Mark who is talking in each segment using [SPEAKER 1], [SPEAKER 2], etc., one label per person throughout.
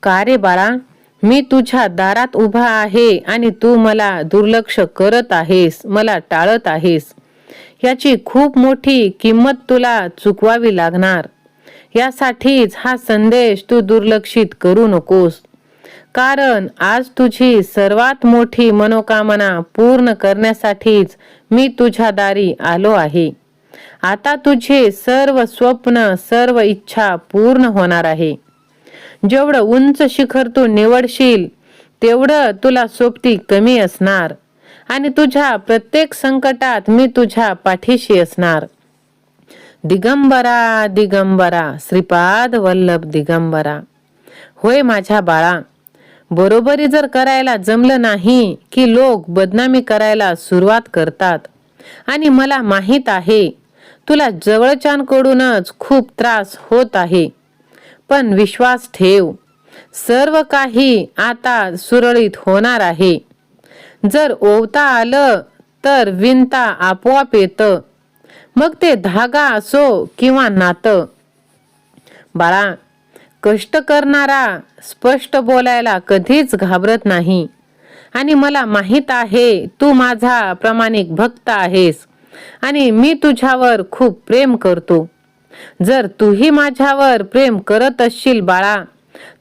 [SPEAKER 1] का रे बाळा, मी तुझ्या दारात उभा आहे आणि तू मला दुर्लक्ष करत आहेस, मला टाळत आहेस. याची खूप मोठी किंमत तुला चुकवावी लागणार. यासाठीच हा संदेश तू दुर्लक्षित करू नकोस. कारण आज तुझी सर्वात मोठी मनोकामना पूर्ण करण्यासाठीच मी तुझ्या दारी आलो आहे. आता तुझे सर्व स्वप्न, सर्व इच्छा पूर्ण होणार आहे. जेवढं उंच शिखर तू निवडशील तेवढं तुला सोबती कमी असणार आणि तुझ्या प्रत्येक संकटात मी तुझ्या पाठीशी असणार. दिगंबरा दिगंबरा, श्रीपाद वल्लभ दिगंबरा. होय माझ्या बाळा, बरोबरी जर करायला जमलं नाही की लोक बदनामी करायला सुरुवात करतात. आणि मला माहित आहे तुला जवळच्यांकडूनच खूप त्रास होत आहे. पण विश्वास ठेव, सर्व काही आता सुरळीत होणार आहे. जर ओवता आलं तर विणता आपोआप येतं, मग ते धागा असो किंवा नातं. बाळा, कष्ट करणारा स्पष्ट बोलायला कधीच घाबरत नाही. आणि मला माहित आहे तू माझा प्रामाणिक भक्त आहेस आणि मी तुझ्यावर खूप प्रेम करतो. जर तूही माझ्यावर प्रेम करत असशील बाळा,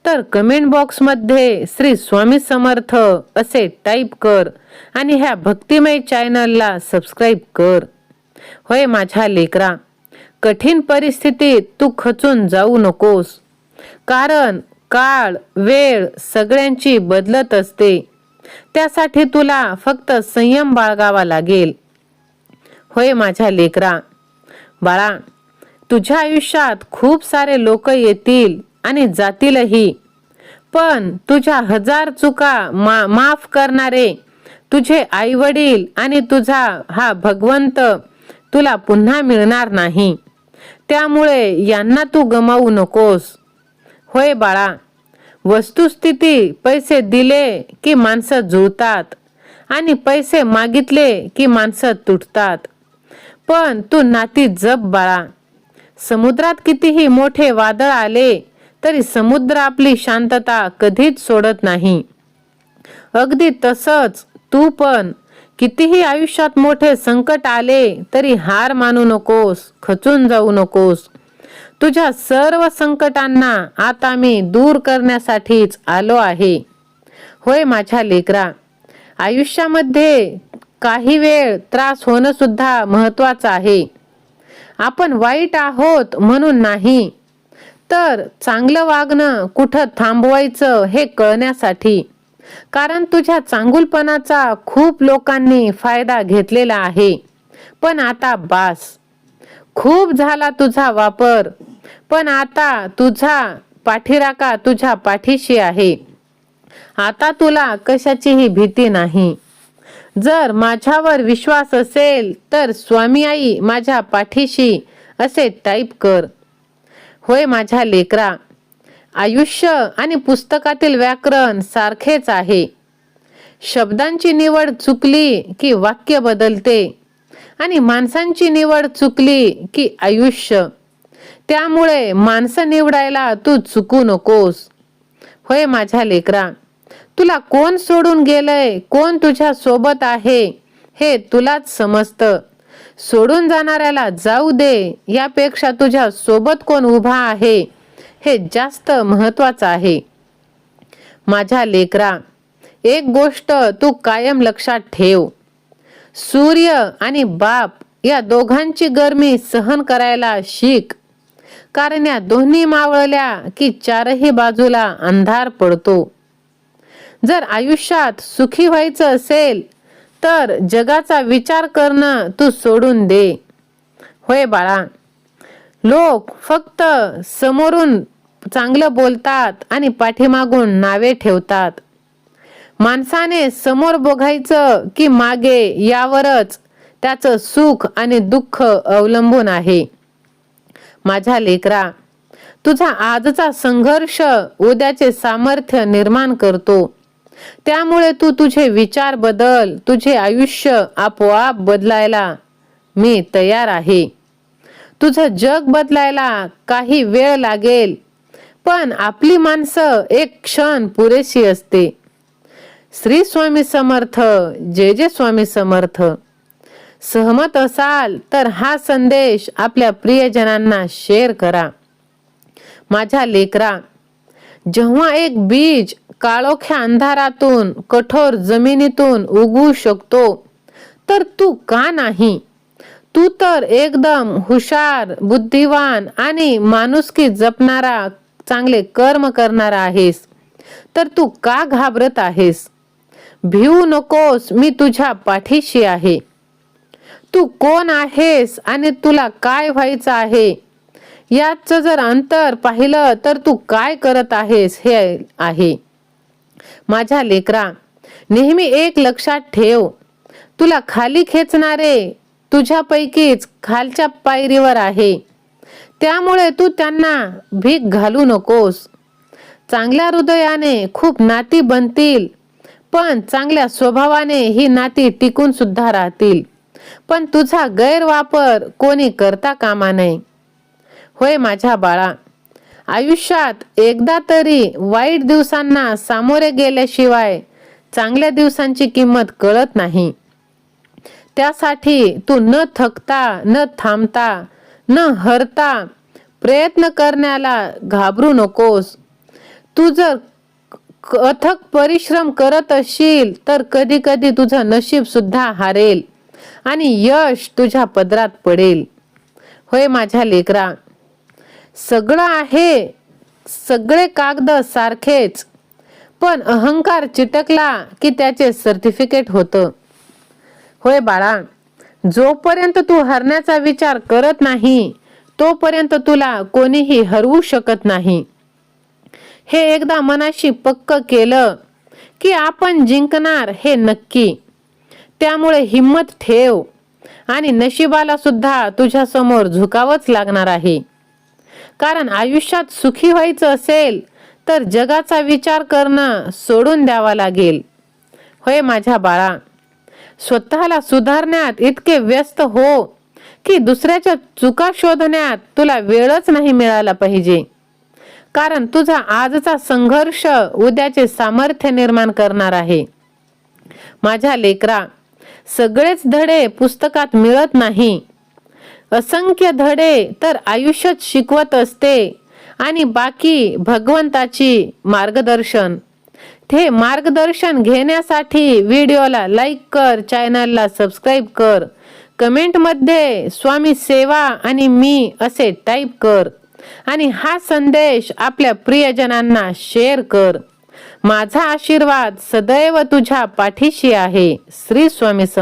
[SPEAKER 1] तर कमेंट बॉक्स मध्ये श्री स्वामी समर्थ असे टाईप कर आणि ह्या भक्तिमय चॅनलला सबस्क्राईब कर. होय माझ्या लेकरा, कठीण परिस्थितीत तू खचून जाऊ नकोस. कारण काळ, वेळ सगळ्यांची बदलत असते. त्यासाठी तुला फक्त संयम बाळगावा लागेल. होय माझ्या लेकरा, बाळा, तुझ्या आयुष्यात खूप सारे लोक येतील आणि जातीलही, पण तुझ्या हजार चुका माफ करणारे तुझे आई वडील आणि तुझा हा भगवंत तुला पुन्हा मिळणार नाही. त्यामुळे यांना तू गमावू नकोस. होय बाळा, वस्तुस्थिती पैसे दिले की माणसं जुळतात आणि पैसे मागितले की माणसं तुटतात. पण तू नाती जप बाळा. समुद्रात कितीही मोठे वादळ आले तरी समुद्र आपली शांतता कधीच सोडत नाही. अगदी तसंच तू पण कितीही आयुष्यात मोठे संकट आले तरी हार मानू नकोस, खचून जाऊ नकोस. तुझ्या सर्व संकटांना आता मी दूर करण्यासाठीच आलो आहे. होय माझ्या लेकरा, आयुष्यामध्ये काही वेळ त्रास होणं सुद्धा महत्वाचं आहे. आपण वाईट आहोत म्हणून नाही, तर चांगलं वागणं कुठं थांबवायचं हे कळण्यासाठी. कारण तुझ्या चांगुलपणाचा खूप लोकांनी फायदा घेतलेला आहे. पण आता बास, खूप झाला तुझा वापर. पण आता तुझा पाठीराखा तुझ्या पाठीशी आहे. आता तुला कशाचीही भीती नाही. जर माझ्यावर विश्वास असेल तर स्वामी आई माझ्या पाठीशी असे टाईप कर. होय माझ्या लेकरा, आयुष्य आणि पुस्तकातील व्याकरण सारखेच आहे. शब्दांची निवड चुकली की वाक्य बदलते आणि माणसांची निवड चुकली की आयुष्य. त्यामुळे माणसं निवडायला तू चुकू नकोस. होय माझ्या लेकरा, तुला कोण सोडून गेलंय, कोण तुझ्या सोबत आहे हे तुलाच समजतं. सोडून जाणाऱ्याला जाऊ दे, यापेक्षा तुझ्या सोबत कोण उभा आहे हे जास्त महत्वाचं आहे. माझ्या लेकरा, एक गोष्ट तू कायम लक्षात ठेव. सूर्य आणि बाप या दोघांची गरमी सहन करायला शिक. कारण या दोन्ही मावळल्या की चारही बाजूला अंधार पडतो. जर आयुष्यात सुखी व्हायचं असेल तर जगाचा विचार करणं तू सोडून दे. होय बाळा, लोक फक्त समोरून चांगलं बोलतात आणि पाठीमागून नावे ठेवतात. माणसाने समोर बघायचं की मागे, यावरच त्याचं सुख आणि दुःख अवलंबून आहे. माझ्या लेकरा, तुझा आजचा संघर्ष उद्याचे सामर्थ्य निर्माण करतो. त्यामुळे तू तुझे विचार बदल, तुझे आयुष्य आपोआप बदलायला मी तयार आहे. तुझं जग बदलायला काही वेळ लागेल, पण आपली माणसं एक क्षण पुरेशी असते. श्री स्वामी समर्थ. जय जय स्वामी समर्थ. सहमत असाल तर हा संदेश आपल्या प्रियजनांना शेअर करा. माझ्या लेकरा, जेव्हा एक बीज काळोख्या अंधारातून कठोर जमिनीतून उगवू शकतो तर तू का नाही? तू तर एकदम हुशार, बुद्धिवान आणि माणुसकी जपणारा, चांगले कर्म करणारा आहेस. तर तू का घाबरत आहेस? भिवू नकोस, मी तुझ्या पाठीशी आहे. तू कोण आहेस आणि तुला काय व्हायचं आहे याचं जर अंतर पाहिलं तर तू काय करत आहेस हे आहे. माझ्या लेकरा, नेहमी एक लक्षात ठेव, तुला खाली खेचणारे तुझ्यापैकीच खालच्या पायरीवर आहे. त्यामुळे तू त्यांना भीक घालू नकोस. चांगल्या हृदयाने खूप नाती बनतील, पण चांगल्या स्वभावाने ही नाती टिकून सुद्धा राहतील. पण तुझा गैरवापर कोणी करता कामा नये. होय माझ्या बाळा, आयुष्यात एकदा तरी वाईट दिवसांना सामोरे गेल्याशिवाय चांगल्या दिवसांची किंमत कळत नाही. त्यासाठी तू न थकता, न थांबता, न हरता प्रयत्न करण्याला घाबरू नकोस. तू जर अथक परिश्रम करत असशील तर कधी कधी तुझं नशीब सुद्धा हारेल आणि यश तुझ्या पदरात पडेल. होय माझ्या लेकरा, सगळं आहे, सगळे कागद सारखेच, पण अहंकार चिटकला की त्याचे सर्टिफिकेट होतं. होय बाळा, जोपर्यंत तू हरण्याचा विचार करत नाही तोपर्यंत तुला कोणीही हरवू शकत नाही. हे एकदा मनाशी पक्क केलं की आपण जिंकणार हे नक्की. त्यामुळे हिम्मत ठेव आणि नशिबाला सुद्धा तुझ्या समोर झुकावंच लागणार आहे. कारण आयुष्यात सुखी व्हायचं असेल तर जगाचा विचार करणं सोडून द्यावा लागेल. होय माझ्या बाळा, स्वतःला सुधारण्यात इतके व्यस्त हो की दुसऱ्याच्या चुका शोधण्यात तुला वेळच नाही मिळाला पाहिजे. कारण तुझा आजचा संघर्ष उद्याचे सामर्थ्य निर्माण करणार आहे. माझ्या लेकरा, सगळेच धडे पुस्तकात मिळत नाही. असंख्य धडे तर आयुष्यात शिकवत असते आणि बाकी भगवंताची मार्गदर्शन. ते मार्गदर्शन घेण्यासाठी व्हिडिओला लाईक कर, चॅनलला सबस्क्राईब कर, कमेंटमध्ये स्वामी सेवा आणि मी असे टाईप कर आणि हा संदेश आपल्या प्रियजनांना शेअर कर. माझा आशीर्वाद सदैव तुझ्या पाठीशी आहे. श्री स्वामी समर्थ.